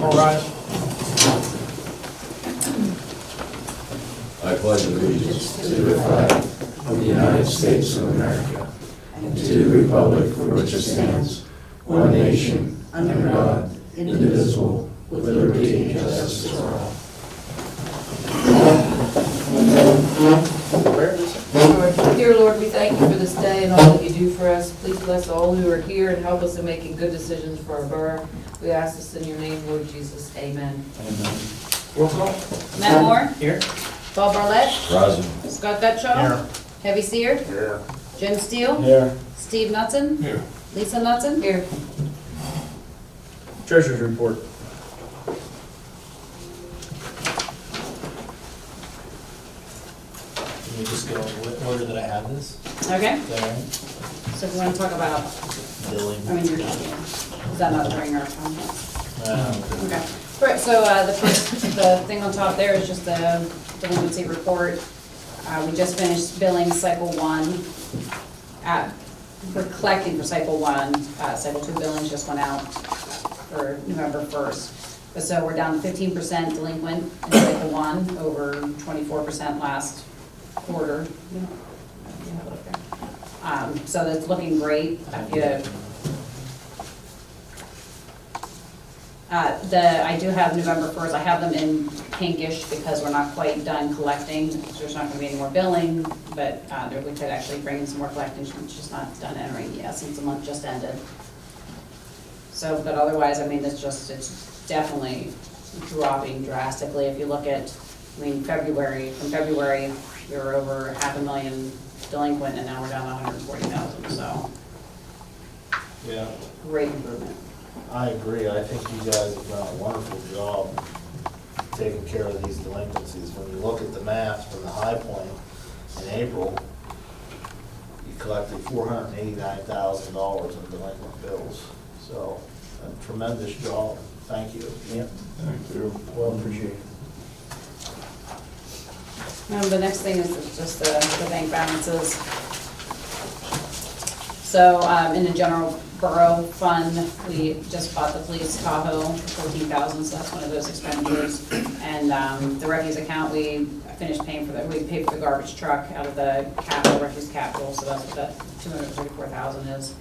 All rise. I pledge allegiance to the flag of the United States of America and to the republic for which it stands, one nation, under God, indivisible, with liberty and justice for all. Dear Lord, we thank you for this day and all that you do for us. Please bless all who are here and help us in making good decisions for our borough. We ask this in your name, Lord Jesus. Amen. Amen. Roll call. Matt Moore, Here. Bob Barlett, Rosin. Scott Gutschall, Here. Heavy Seer, Here. Jim Steele, Here. Steve Knutson, Here. Lisa Knutson. Here. Treasurer's report. Can we just go in what order that I have this? Okay, Is that right? so if we want to talk about, Billing. I mean, is that not during our comments? Okay. Right, so the thing on top there is just the delinquency report. We just finished billing cycle 1. We're collecting for cycle 1. Cycle 2 billings just went out for November 1st. So we're down 15% delinquent in cycle 1, over 24% last quarter. So that's looking great. I do have November 1st, I have them in pinkish because we're not quite done collecting. So there's not gonna be any more billing, but we could actually bring in some more collecting, which is not done entering yet since the month just ended. So, but otherwise, I mean, it's definitely dropping drastically. If you look at, from February, we were over 500,000 delinquent and now we're down to 140,000, so Yeah, great improvement. I agree. I think you guys have done a wonderful job taking care of these delinquencies. When you look at the math from the high point in April, you collected $489,000 in delinquent bills. So, a tremendous job. Thank you. Yep. Thank you. Well appreciated. The next thing is just the bank balances. So in the general borough fund, we just bought the police Tahoe for $14,000, so that's one of those expenditures. And the refuse account, we finished paying for that. We paid for the garbage truck out of the capital, refuse capital, so that's what that $234,000 is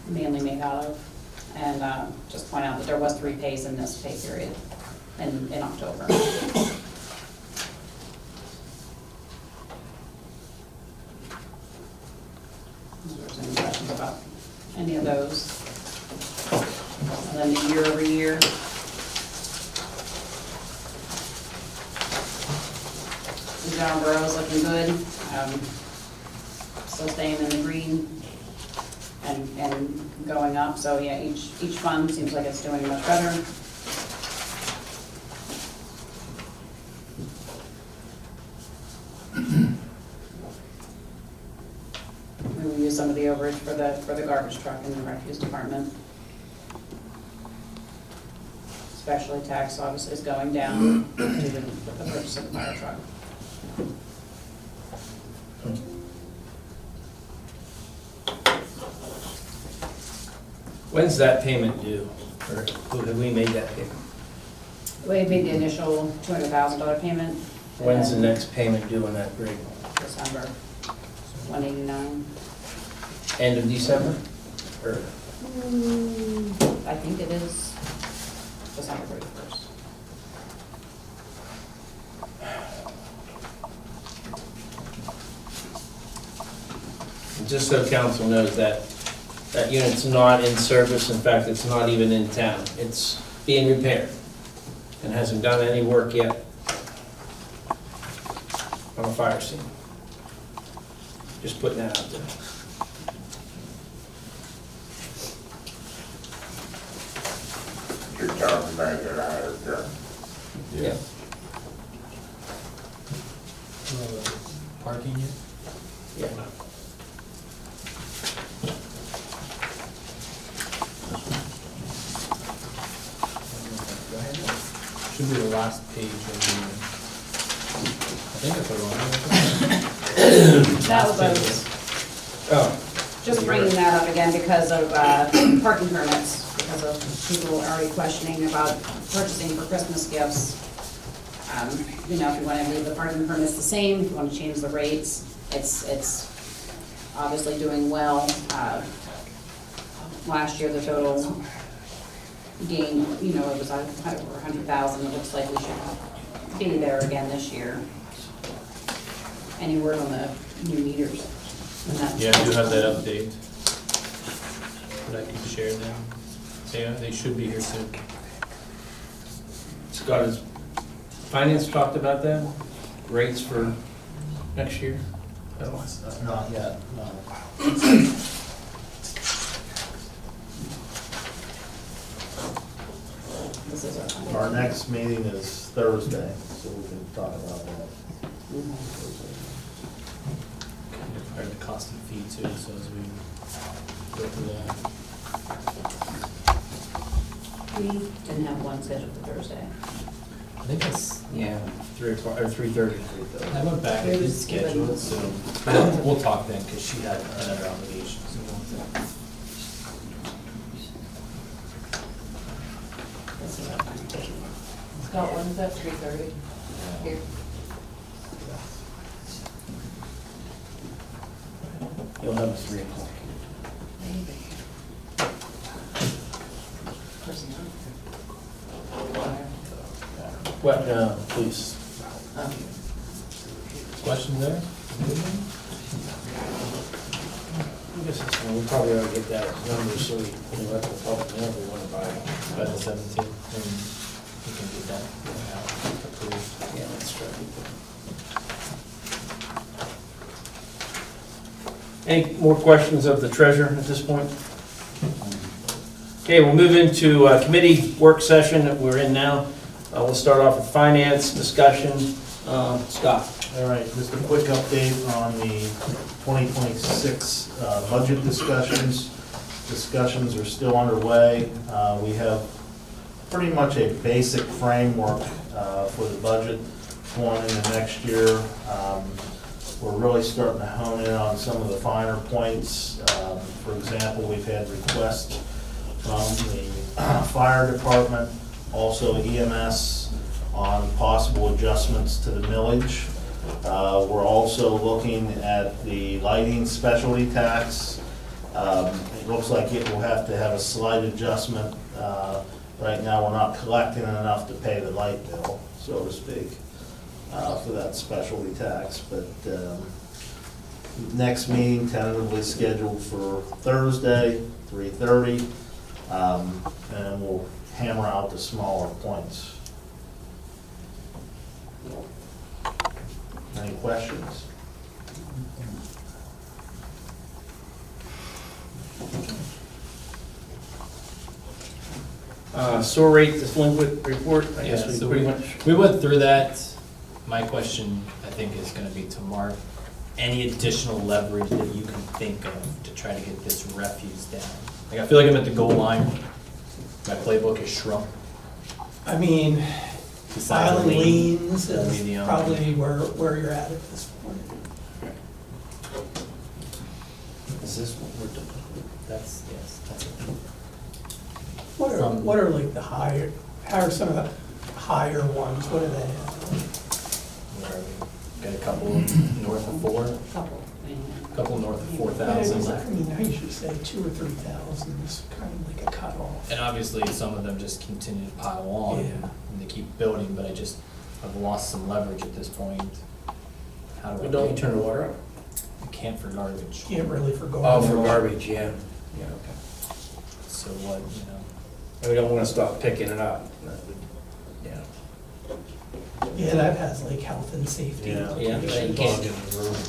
mainly made out of. And just point out that there was 3 pays in this pay period in October. If there's any questions about any of those. And then the year over year. The general borough is looking good. Still staying in the green and going up. So yeah, each fund seems like it's doing much better. We will use some of the overage for the garbage truck in the refuse department. Specialty tax obviously is going down due to the purchase of the fire truck. When's that payment due? Or who have we made that payment? We made the initial $200,000 payment. When's the next payment due on that rig? December, 189. End of December? Or I think it is December 31st. just so council knows that that unit's not in service. In fact, it's not even in town. It's being repaired and hasn't done any work yet on a fire scene. Just putting that out there. You're talking about your higher gun. Yeah. Parking it? Yeah. Should be the last page of the, I think I put it on. That was, I was Oh, just bringing that up again because of parking permits. because of people already questioning about purchasing for Christmas gifts. You know, if you want to leave the parking permits the same, if you want to change the rates, it's obviously doing well. Last year, the total gain, you know, it was over 100,000. It looks like we should be there again this year. Any word on the new meters? And that- Yeah, I do have that update that I can share them. They should be here soon. Scott, has finance talked about that? Rates for next year? Not yet, no. This is Our next meeting is Thursday, so we can talk about that. Compared to cost and fee too, so as we go through that. We didn't have one scheduled for Thursday. I think it's, Yeah, 3 o'clock, or 3:30. I went back and did It's schedule given. it, so we'll talk then, because she had another obligation, so we'll. This is our final date. Scott, when is that, 3:30? Here. You'll have a 3 o'clock. Maybe. Personnel. Well, please. Questions there? I guess it's, we probably ought to get that number so we can let the public know if we want to buy it. By the 17th, and we can get that approved. Yeah, that's right. Any more questions of the treasurer at this point? Okay, we'll move into committee work session that we're in now. We'll start off with finance discussion. Scott? All right, just a quick update on the 2026 budget discussions. Discussions are still underway. We have pretty much a basic framework for the budget going into next year. We're really starting to hone in on some of the finer points. For example, we've had requests from the fire department, also EMS, on possible adjustments to the millage. We're also looking at the lighting specialty tax. It looks like it will have to have a slight adjustment. Right now, we're not collecting enough to pay the light bill, so to speak, for that specialty tax. But next meeting tentatively scheduled for Thursday, 3:30, and we'll hammer out the smaller points. Any questions? Sewer rate delinquent report, I guess Yeah, we so pretty we- much. We went through that. My question, I think, is gonna be to Mark, any additional leverage that you can think of to try to get this refuse down? Like, I feel like I'm at the goal line. My playbook is shrunk. I mean, Besides the filing lien, liens that'll be the is only- probably where you're at this point. Is this what we're doing? That's, yes, that's it. What are like the higher, how are some of the higher ones, what are they at? Where are we? Got a couple north of 4, Couple. couple north of I 4,000. mean, I usually say 2,000 or 3,000 is kind of like a cutoff. And obviously, some of them just continue to pile on, Yeah. and they keep building, but I've lost some leverage at this point. How do I? But don't you make- turn the water up? You can't for garbage. Can't really forgo. Oh, for garbage, yeah. Yeah, okay. So what, you know? And we don't want to stop picking it up. Yeah. Yeah, that has like health and safety. Yeah. Yeah, implications. you can't,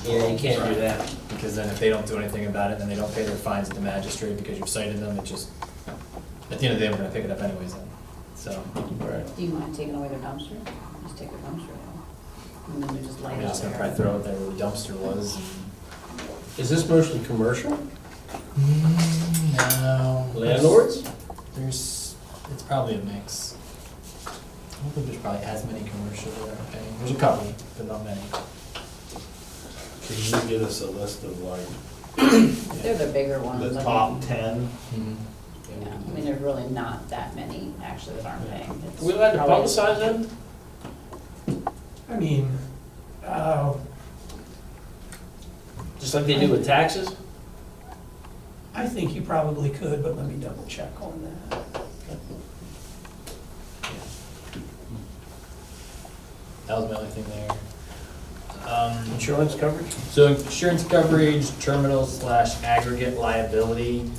yeah, you can't do that. Because then if they don't do anything about it, then they don't pay their fines at the magistrate because you've cited them, it just, at the end of the day, we're gonna pick it up anyways then. So, Right. Do you mind taking away their dumpster? Just take the dumpster out. And then we just light I'm it just up gonna probably there. throw it there where the dumpster was. Is this mostly commercial? No. Landlords? It's probably a mix. I don't think there's probably as many commercial that are paying. There's a couple, but not many. Can you get us a list of like They're the bigger ones. the I top mean, 10? Mhm. Yeah, I mean, they're really not that many actually that aren't paying. It's Are we allowed to probably- publicize them? I mean, Just like they do with taxes? I think you probably could, but let me double check on that. That was my only thing there. Insurance coverage? So insurance coverage, terminal / aggregate liability.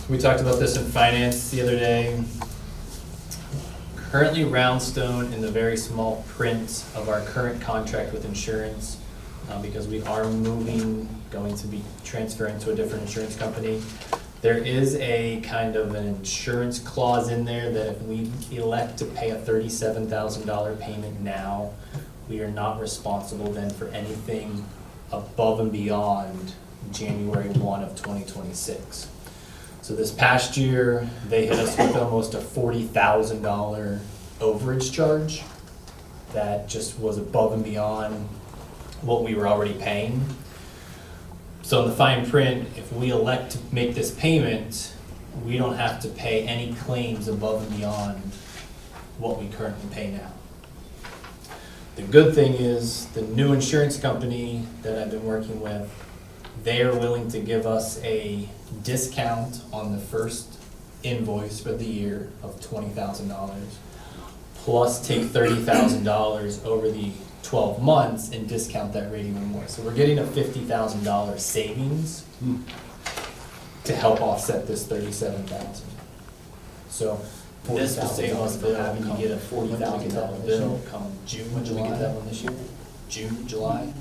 We talked about this in finance the other day. Currently Roundstone in the very small print of our current contract with insurance, because we are going to be transferring to a different insurance company. There is a kind of an insurance clause in there that if we elect to pay a $37,000 payment now, we are not responsible then for anything above and beyond January 1 of 2026. So this past year, they hit us with almost a $40,000 overage charge that just was above and beyond what we were already paying. So in the fine print, if we elect to make this payment, we don't have to pay any claims above and beyond what we currently pay now. The good thing is, the new insurance company that I've been working with, they are willing to give us a discount on the first invoice for the year of $20,000, plus take $30,000 over the 12 months and discount that rate even more. So we're getting a $50,000 savings to help offset this $37,000. So this will save us from having to get a $40,000 bill come June. When did we get that one this year? June, July?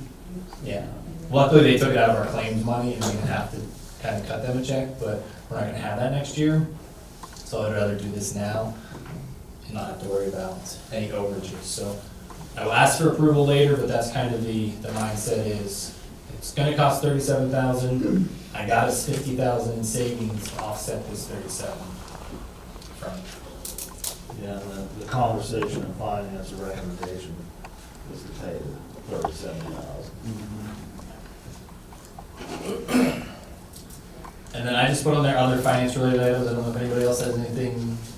Yeah. Luckily, they took it out of our claims money and we didn't have to kind of cut them a check, but we're not gonna have that next year. So I'd rather do this now and not have to worry about any overages. So I will ask for approval later, but that's kind of the mindset is, it's gonna cost $37,000. I got us $50,000 in savings to offset this $37,000 from. Yeah, and the conversation in finance, the recommendation is to pay the $37,000. And then I just put on there other finance related items. I don't know if anybody else has anything.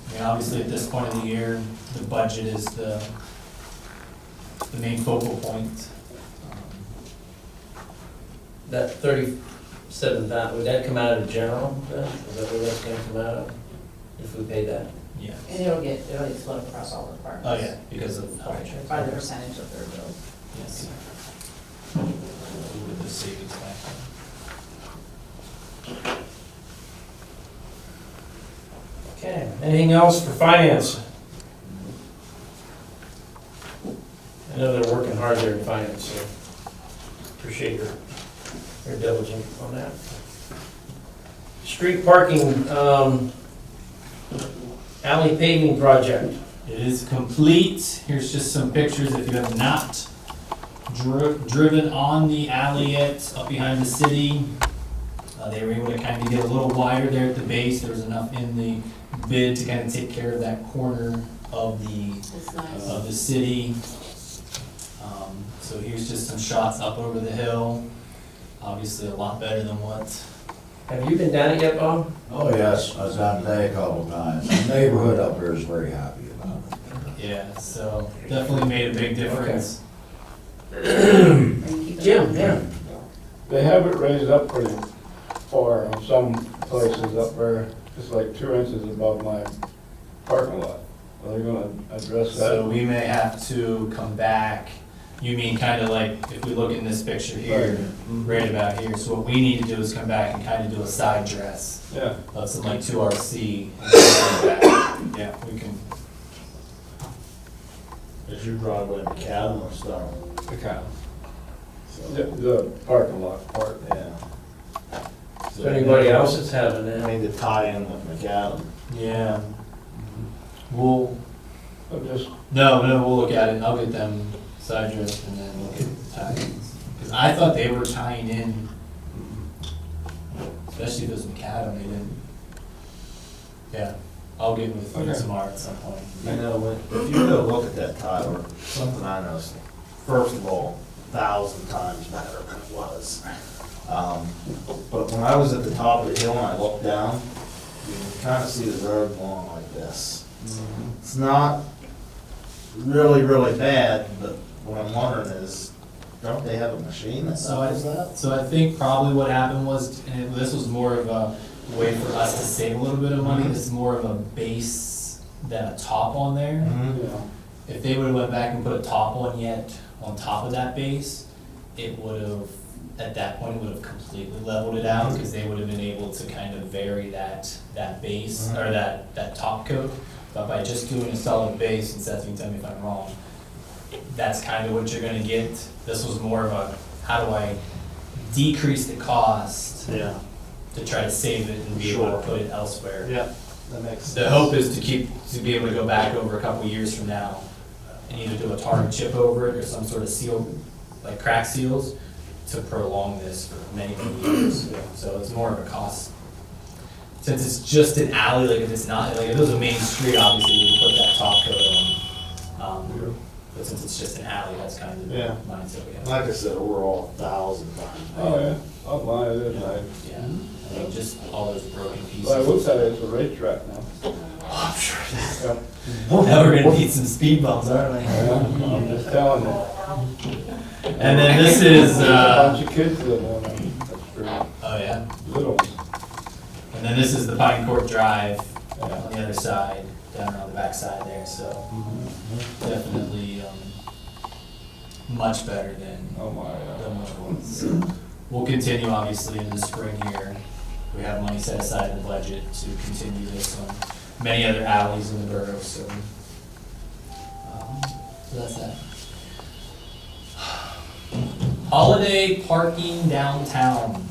I mean, obviously at this point of the year, the budget is the main focal point. That 37,000, would that come out of general then? Is that where that's gonna come out of? If we pay that? Yeah. And it'll get split across all the departments. Oh, yeah, because of health insurance. By the percentage of their bill. Yes. With the savings factor. Okay, anything else for finance? I know they're working hard there in finance, so appreciate your diligence on that. Street parking, alley paving project. It is complete. Here's just some pictures if you have not driven on the alley yet, up behind the city. They were able to kind of get a little wider there at the base. There was enough in the bid to kind of take care of that corner of It's nice. the city. So here's just some shots up over the hill. Obviously a lot better than what. Have you been down it yet, Bob? Oh, yes, I was down today a couple of times. The neighborhood up here is very happy about it. Yeah, so definitely made a big difference. Jim, yeah. They have it raised up pretty far on some places up there, just like 2 inches above my parking lot. Are they gonna address So that? we may have to come back. You mean kind of like, if we look in this picture here, right about here, so what we need to do is come back and kind of do a side dress Yeah, of some like 2RC. and come back. Yeah, we can, Is your driveway macadam or stone? the the parking lot part. Yeah. Is there anybody else that's having I that? need to tie in with macadam. yeah. We'll, I'm just, no, we'll look at it. I'll get them side dressed and then look at the tie-ins. Because I thought they were tying in, especially if it was macadam, they didn't. Yeah, I'll get with Okay. Samar at some point. You know, if you go look at that Tyler, something I noticed, first of all, 1,000 times better than it was. But when I was at the top of the hill and I looked down, You kind of see the road long like this. It's not really, really bad, but what I'm wondering is, don't they have a machine that does that? So I think probably what happened was, and this was more of a way for us to save a little bit of money, this is more of a base than a top on there. Yeah. If they would've went back and put a top on top of that base, it would've, at that point, it would've completely leveled it out, because they would've been able to kind of vary that base, or that top coat. But by just doing a solid base, and Seth, you can tell me if I'm wrong, that's kind of what you're gonna get. This was more of a, how do I decrease the cost Yeah. to try to save it and be able Sure. to put it elsewhere. Yeah, that makes sense. The hope is to be able to go back over a couple of years from now and either do a tar and chip over it or some sort of seal, like crack seals, to prolong this for many, many years. So it's more of a cost. Since it's just an alley, like if it's not, like if it was a main street, obviously we would put that top coat on. But since it's just an alley, that's kind of the Yeah. mindset we have. Like I said, we're all 1,000 times. Oh, yeah, outline it is nice. Yeah, I mean, just all those broken pieces. But I will tell you, it's a racetrack now. Oh, I'm sure it is. Yeah. Now we're gonna need some speed bumps, aren't we? I'm just telling you. And then this is, A bunch of kids live on that street, oh yeah, little ones. and then this is the Pine Court Drive Yeah. on the other side, down around the back side there, so definitely, much better than Oh, my, what it was. So we'll continue, obviously, in the spring here. We have money set aside in the budget to continue this on many other alleys in the borough, so that's that. Holiday parking downtown.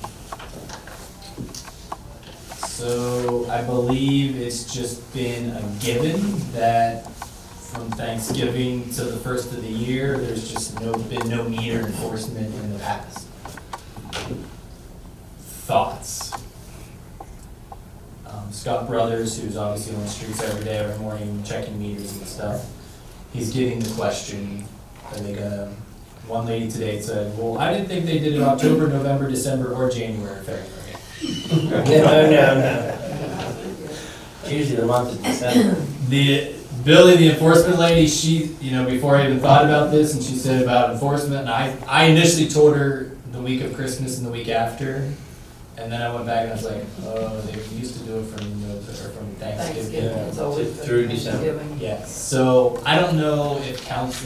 So I believe it's just been a given that from Thanksgiving to the first of the year, there's just been no meter enforcement in the past. Thoughts? Scott Brothers, who's obviously on the streets every day, every morning, checking meters and stuff, he's getting the question, are they gonna, one lady today said, well, I didn't think they did it October, November, December, or January, February. No. It's usually the month of December. Billy, the enforcement lady, she, before I even thought about this, and she said about enforcement, and I initially told her the week of Christmas and the week after, and then I went back and I was like, oh, they used to do it from Thanksgiving. It's always been Through December. Thanksgiving. Yeah, so I don't know if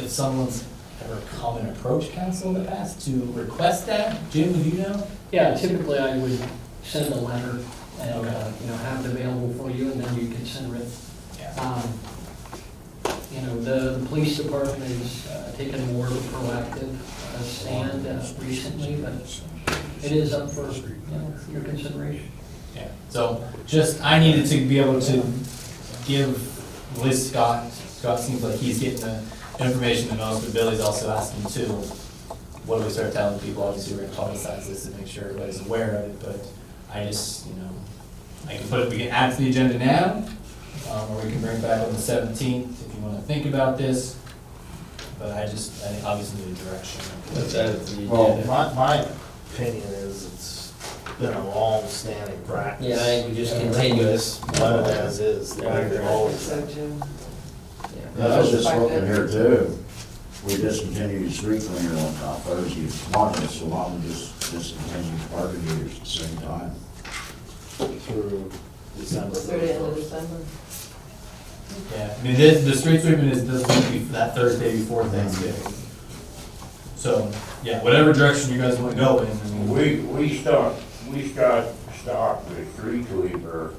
someone's ever come and approached council in the past to request that. Jim, would you know? Yeah, typically I would send a letter and, Okay. have it available for you, and then you can send it. Yeah. The police department has taken more of a proactive stand recently, but it is up for, your consideration. Yeah, so I needed to be able to give Liz Scott seems like he's getting the information the most, but Billy's also asking too. What do we start telling people? Obviously, we're gonna publicize this and make sure everybody's aware of it, but I just, we can add to the agenda now, or we can bring it back on the 17th if you wanna think about this. But I think obviously need a direction. Let's add it to the Well, agenda. my opinion is it's been a long-standing practice. Yeah, I think we just continue this. Let it as is. The way they've always So, Jim. Yeah, I was just looking here too. We discontinued street cleaner on top Thursday morning, so why don't we just discontinue parking meters at the same time? through December. Through the end of December. Yeah, I mean, the street sweeping is this week, that Thursday before Thanksgiving. So, yeah, whatever direction you guys wanna go in, I mean. We start with street sweeper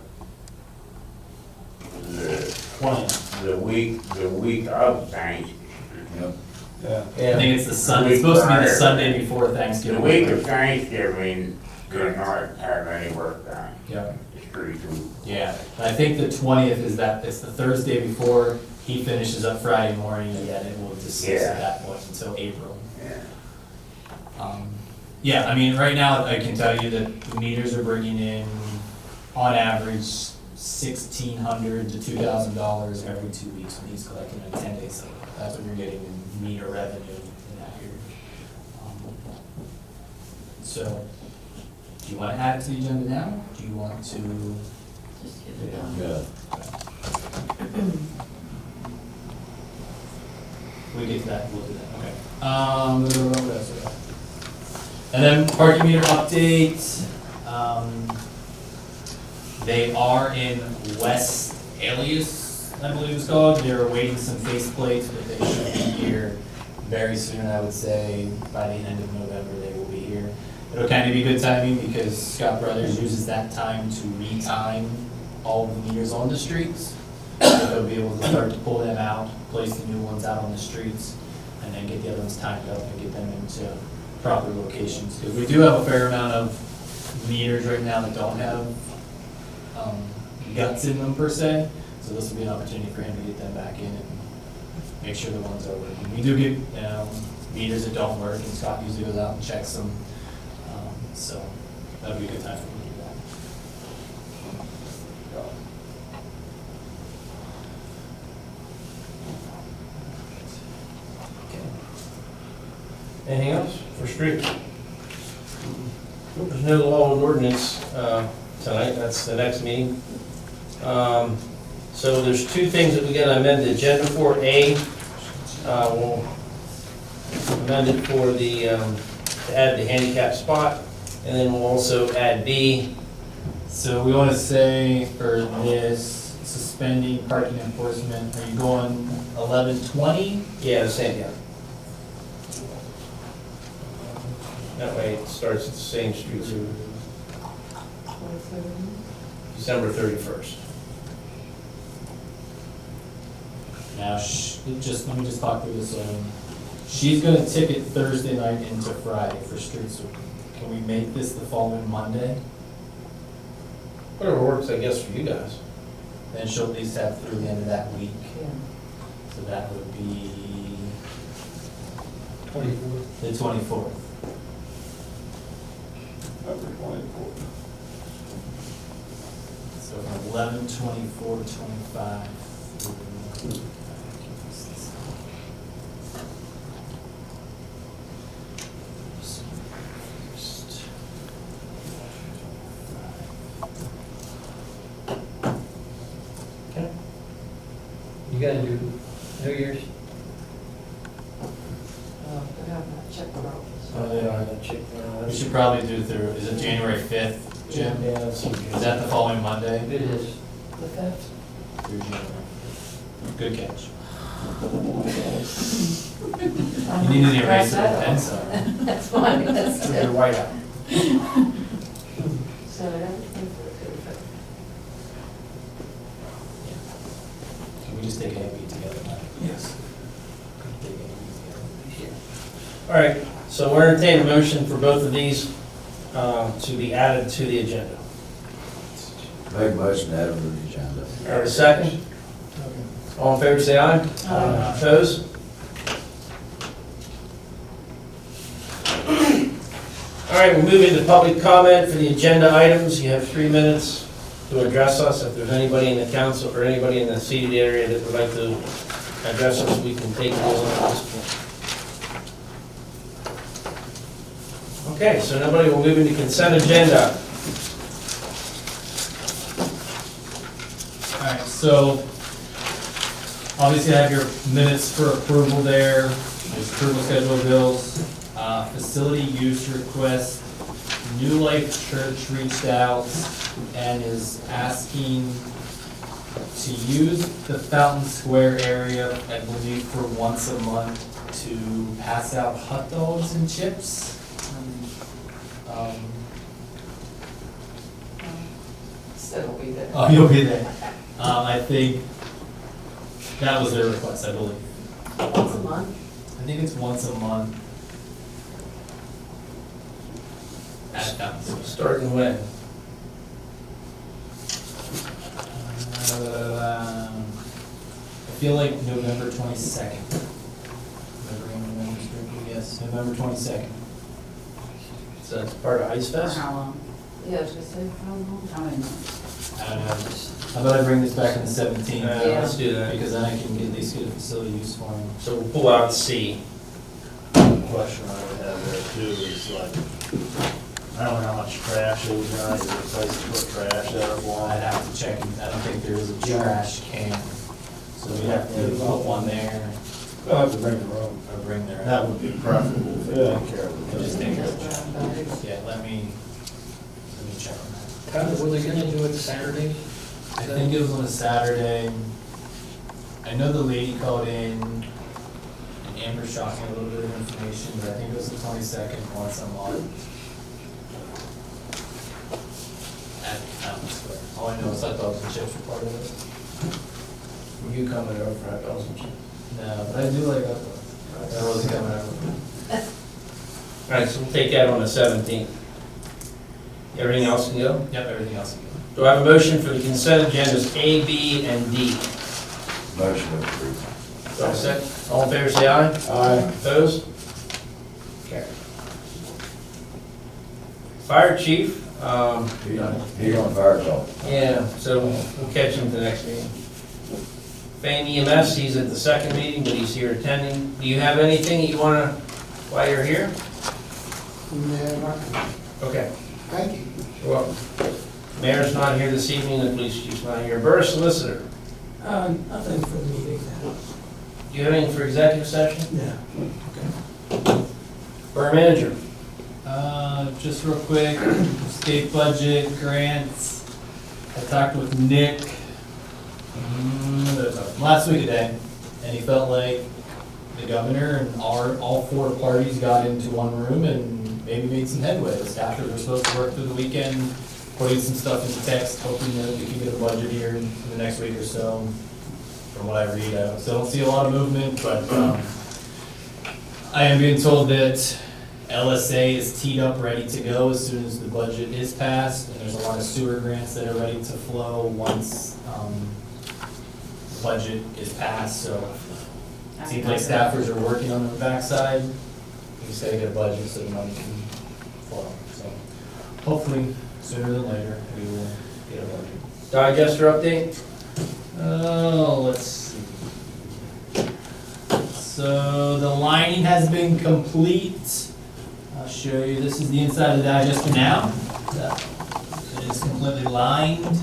the week of Thanksgiving. Yep. Yeah. I think it's the Sunday, it's supposed to be the Sunday before The Thanksgiving. week of Thanksgiving, you're not have any work done. Yeah, Street sweeper. yeah, and I think the 20th is it's the Thursday before, he finishes up Friday morning, and then it will desist at that point until April. Yeah. Yeah, I mean, right now, I can tell you that the meters are bringing in, on average, $1,600 to $2,000 every 2 weeks when he's collecting a 10-day cycle. That's what you're getting in meter revenue in that year. So, do you want to add it to the agenda now? Do you want to Just get it done. Yeah. We get to that, we'll do that, okay. What else we got? And then parking meter update, they are in West Alias, I believe it's called. They're awaiting some faceplates, but they should be here very soon, I would say. By the end of November, they will be here. It'll kind of be good timing because Scott Brothers uses that time to re-time all the meters on the streets. So they'll be able to start to pull them out, place the new ones out on the streets, and then get the other ones timed up and get them into proper locations. Because we do have a fair amount of meters right now that don't have guts in them per se. So this will be an opportunity for him to get them back in and make sure the ones are working. We do get meters that don't work, and Scott usually goes out and checks them. So that'll be a good time for him to do that. Anything else for streets? There's no law and ordinance tonight, that's the next meeting. So there's two things that we got to amend the agenda for. A, we'll amend it for the, to add the handicap spot, and then we'll also add B. So we want to say for this, suspending parking enforcement, are you going 11:20? Yeah, the same, yeah. That way it starts at the same street, so December 31st. Now, let me just talk through this. She's going to ticket Thursday night into Friday for street sweeping. Can we make this the following Monday? Whatever works, I guess, for you guys. Then she'll at least have through the end of that week. Yeah. So that would be 24. the 24th. November 24th. So from 11/24 to 25. You gotta do New Year's? We have that check for all. Oh, yeah, I got check. We should probably do through, is it January 5th, Jim? Yeah, that's okay. Is that the following Monday? It is. The fifth? Through January. Good catch. You You needed to erase it with pen, sorry. That's fine, that's Through your white out. So everything for the fifth. Can we just take A and B together, Mike? Yes. Take A and B together. All right, so we're entertaining a motion for both of these to be added to the agenda. Make a motion to add them to the agenda. All right, a second? All in favor, say aye. Aye. Opposed? All right, we're moving to public comment for the agenda items. You have 3 minutes to address us. If there's anybody in the council or anybody in the seated area that would like to address us, we can take those at this point. Okay, so nobody will move into consent agenda. All right, so obviously I have your minutes for approval there. There's approval schedule of bills, facility use request. New Life Church reached out and is asking to use the Fountain Square area, I believe, for once a month to pass out hot dogs and chips. Still will be there. Oh, you'll be there. I think that was their request, I believe. Once a month? I think it's once a month. At Fountain Square. Starting when? I feel like November 22nd. Yes, November 22nd. So that's part of Ice For Fest? how long? Yeah, I was gonna say, how long? How many? I don't know. How about I bring this back on the 17th? Let's do that. Because then I can at least get a facility use for him. So we'll pull out C. Question I would have there too is like, I don't know how much trash is there, is there a place to put trash there or I'd have to check, I don't think there is a trash can, so we have to put one there They'll have to bring their own. or bring their That own. would be preferable if they Yeah. take care of And it. just take care of the trash. Yeah, let me check on that. Were they gonna do it Saturday? I think it was on a Saturday. I know the lady called in, and Amber shot me a little bit of information, but I think it was the 22nd, once a month. At Town Square. All I know is hot dogs and chips were part of it. Were you coming over for hot dogs and chips? No, but I do like hot dogs. That wasn't coming over. All right, so we'll take that on the 17th. Everything else can go? Yep, everything else. Do I have a motion for the consent agendas A, B, and D? Motion approved. Do I have a second? All in favor, say aye. Aye. Opposed? Carried. Fire chief, He on fire call. yeah, so we'll catch him at the next meeting. Fame EMS, he's at the second meeting, but he's here attending. Do you have anything you want to, while you're here? Okay. Thank you. You're welcome. Mayor's not here this evening, the police chief's not here. Borough solicitor, Nothing for the meeting now. do you have anything for executive session? Yeah. Borough manager, Just real quick, state budget, grants. I talked with Nick last week today, and he felt like the governor and all four parties got into one room and maybe made some headway. The staffers were supposed to work through the weekend, putting some stuff into text, hoping that we can get a budget here in the next week or so. From what I read, I still don't see a lot of movement, but I am being told that LSA is teed up, ready to go as soon as the budget is passed, and there's a lot of sewer grants that are ready to flow once the budget is passed, so it seems like staffers are working on the backside. We just gotta get a budget so the money can flow, so hopefully sooner than later, we will get a budget. digester update? Oh, let's see. So the lining has been complete. I'll show you, this is the inside of the digester now. It is completely lined.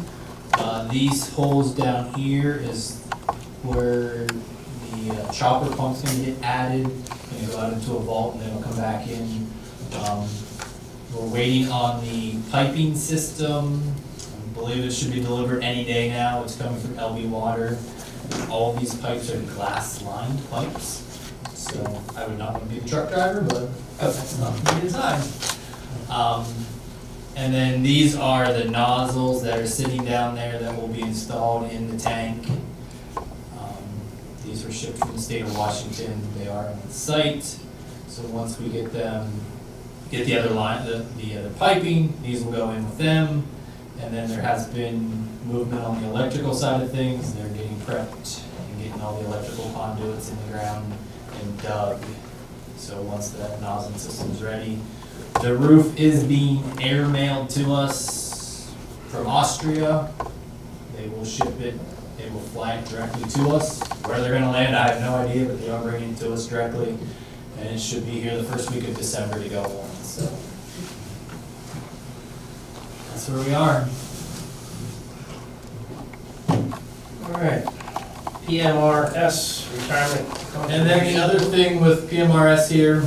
These holes down here is where the chopper pump's gonna get added. Gonna go out into a vault and then it'll come back in. We're waiting on the piping system. I believe it should be delivered any day now. It's coming from LB Water. All these pipes are glass-lined pipes. So I would not want to be the truck driver, but that's not the design. And then these are the nozzles that are sitting down there that will be installed in the tank. These were shipped from the state of Washington. They are on site. So once we get them, get the other line, the other piping, these will go in with them. And then there has been movement on the electrical side of things. They're getting prepped and getting all the electrical conduits in the ground and dug. So once that nozzle system's ready, the roof is being airmailed to us from Austria. They will ship it, they will fly it directly to us. Where they're gonna land, I have no idea, but they are bringing it to us directly. And it should be here the first week of December to go on, so. That's where we are. All right. PMRS, retirement. And then the other thing with PMRS here,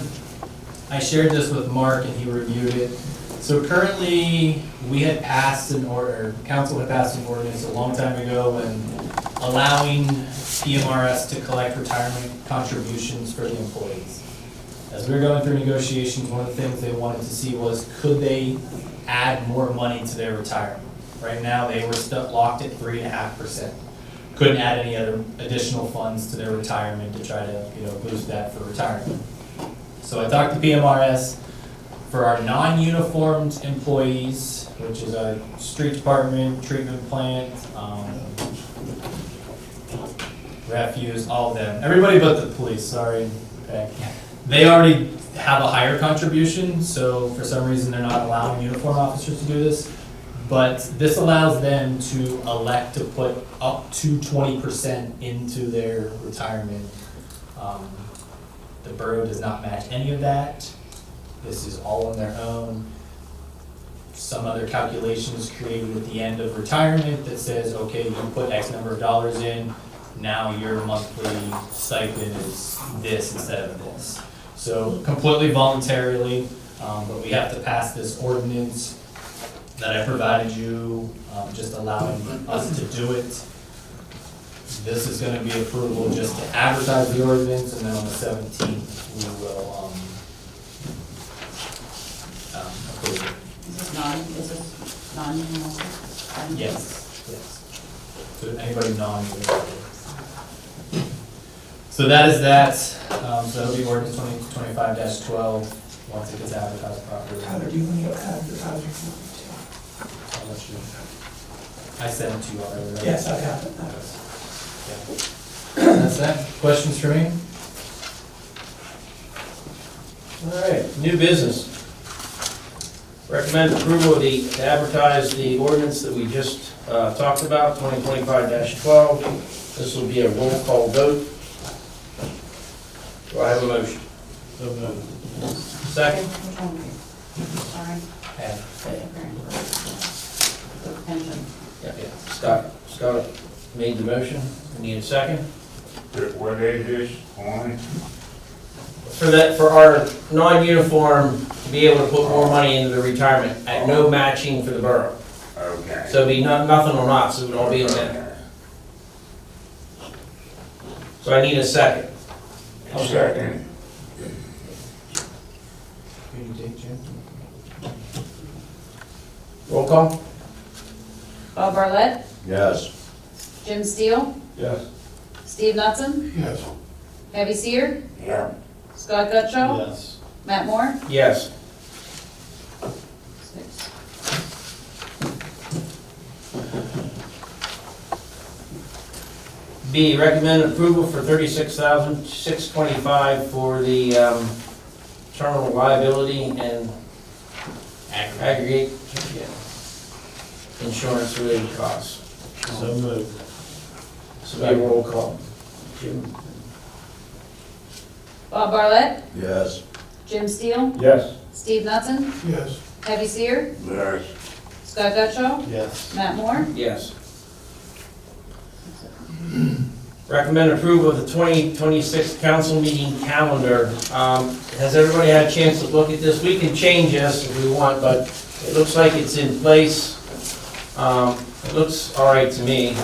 I shared this with Mark and he reviewed it. So currently, we had passed an order, council had passed an ordinance a long time ago when allowing PMRS to collect retirement contributions for the employees. As we were going through negotiations, one of the things they wanted to see was, could they add more money to their retirement? Right now, they were stuck, locked at 3.5%. Couldn't add any other additional funds to their retirement to try to, boost that for retirement. So I talked to PMRS for our non-uniformed employees, which is our street department, treatment plant, refuse, all of them. Everybody but the police, sorry. Okay. They already have a higher contribution, so for some reason they're not allowing uniform officers to do this. But this allows them to elect to put up to 20% into their retirement. The borough does not match any of that. This is all on their own. some other calculations created at the end of retirement that says, okay, you put X number of dollars in, now your monthly stipend is this instead of this. So completely voluntarily, but we have to pass this ordinance that I provided you, just allowing us to do it. This is gonna be approval just to advertise the ordinance, and then on the 17th, we will, approve it. Is this non-union also? Yes, yes. So anybody non-union. So that is that, so that'll be ordinance 2025-12, once it gets advertised properly. Tyler, do you want to go advertising? I'll let you- I sent it to you already, right? Yes, I have it. Yeah. That's that. Questions for me? All right, new business. Recommend approval of to advertise the ordinance that we just talked about, 2025-12. This will be a roll call vote. Do I have a motion? So moved. Second? Which one are you? Sorry. The pension. Yeah. Scott made the motion. We need a second. What is this on? For our non-uniform, to be able to put more money into the retirement at no matching for the borough. Okay. So it'd be nothing on us, it would all be in there. So I need a second. Second. Roll call? Bob Barlett, Yes. Jim Steele, Yes. Steve Knutson, Yes. Heavy Seer, Yeah. Scott Gutschall, Yes. Matt Moore. Yes. 6. B, recommend approval for $36,625 for the terminal liability and aggregate insurance related costs. So moved. So be a roll call. Jim? Bob Barlett, Yes. Jim Steele, Yes. Steve Knutson, Yes. Heavy Seer, Yes. Scott Gutschall, Yes. Matt Moore. Yes. Recommend approval of the 2026 council meeting calendar. Has everybody had a chance to look at this? We can change this if we want, but it looks like it's in place. It looks all right to me.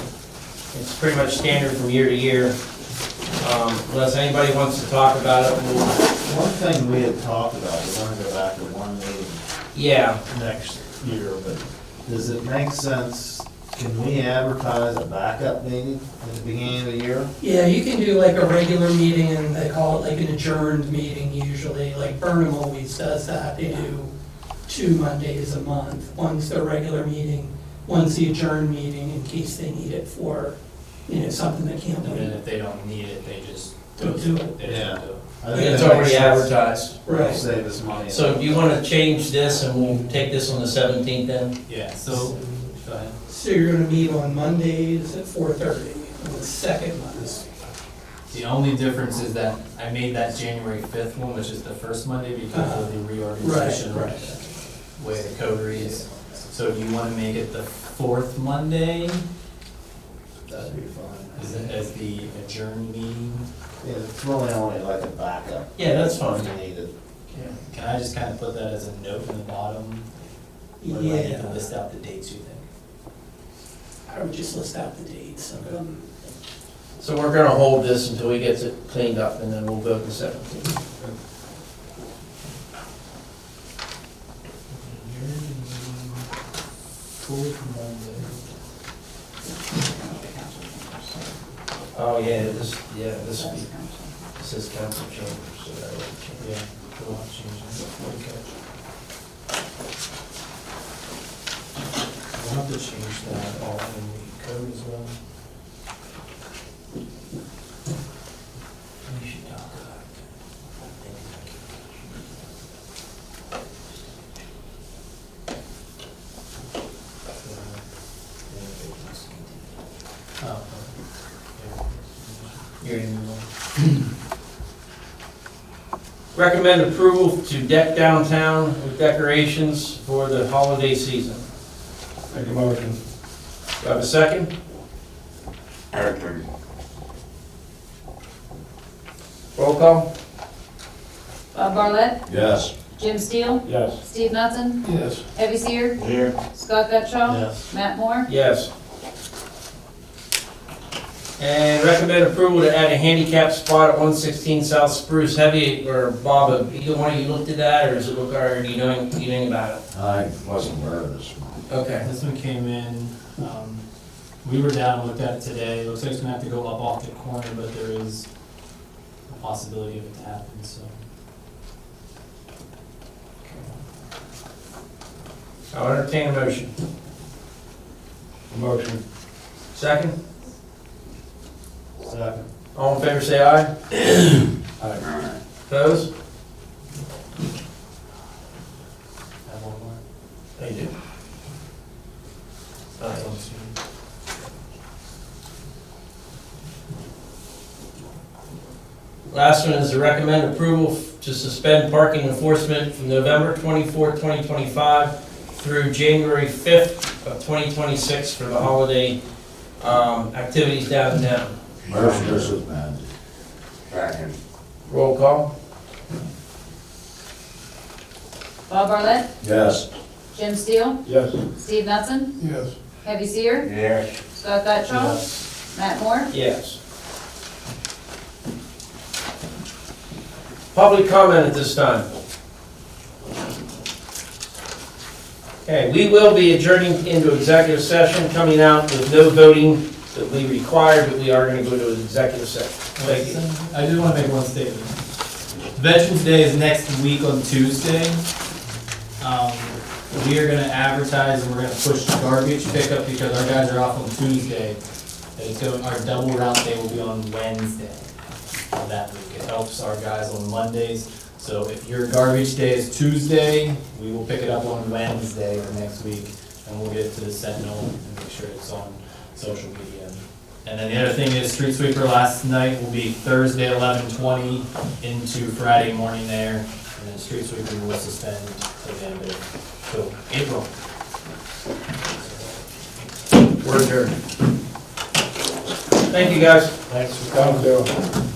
It's pretty much standard from year to year. Unless anybody wants to talk about it, we'll, One thing we had talked about, we want to go back to one meeting yeah. next year, but does it make sense, can we advertise a backup meeting at the beginning of the year? Yeah, you can do like a regular meeting and they call it like an adjourned meeting usually, like Burnham always does that. They do 2 Mondays a month. One's their regular meeting, one's the adjourned meeting in case they need it for, something that can't And then wait. if they don't need it, they just. Don't do it. They just don't do it. I think It's that already makes sense. advertised. We'll save us money. So do you want to change this and we'll take this on the 17th then? Yeah, so, go ahead. So you're gonna meet on Mondays at 4:30, on the second Monday. The only difference is that I made that January 5th one, which is the first Monday because of the reorganization. Right. Way the code reads. So do you want to make it the 4th Monday That'd be fine. as the adjourned meeting? Yeah, it's really only like a backup. Yeah, that's fine. If you need it. Can I just kind of put that as a note in the bottom? Or do I need to Yeah, list out the dates you think? I would just list out the dates of them. So we're gonna hold this until he gets it cleaned up and then we'll vote the 17th. Oh, yeah, this will be, this is council chambers, so that will change. Yeah, we'll change that. Okay. We'll have to change that all in the code as well. We should talk about Oh. You're in the Recommend approval to deck downtown with decorations for the holiday season. Make a motion. Do I have a second? Eric, Roll call? Bob Barlett, Yes. Jim Steele, Yes. Steve Knutson, Yes. Evie Seer, here, Scott Gutschall, Yes. Matt Moore. Yes. And recommend approval to add a handicap spot at 116 South Spruce. Heavy, or Bob, either one of you looked at that, or does it look, or are you knowing about it? I wasn't aware of this one. Okay. This one came in, we were down and looked at it today. Looks like it's gonna have to go up off the corner, but there is a possibility of it to happen, so. I'll entertain a motion. Motion. Second? Second. All in favor, say aye. alright, Opposed? Have one more. They do. Last one is to recommend approval to suspend parking enforcement from November 24th, 2025 through January 5th of 2026 for the holiday activities downtown. Motion to suspend. second, Roll call? Bob Barlett, Yes. Jim Steele, Yes. Steve Knutson, Yes. Evie Seer, yes, Scott Gutschall, Matt Moore. Yes. Public comment at this time. Okay, we will be adjourning into executive session, coming out with no voting that we require, but we are going to go to an executive session. Thank you. I just want to make one statement. Veterans Day is next week on Tuesday. We are going to advertise and we're going to push garbage pickup because our guys are off on Tuesday. And it's going, our double route day will be on Wednesday of that week. It helps our guys on Mondays. So if your garbage day is Tuesday, we will pick it up on Wednesday of next week. And we'll get it to the Sentinel and make sure it's on social media. And then the other thing is street sweeper last night will be Thursday 11:20 into Friday morning there. And then street sweeper will suspend till the end of, till April. We're adjourned. Thank you, guys. Thanks for Thank coming. you.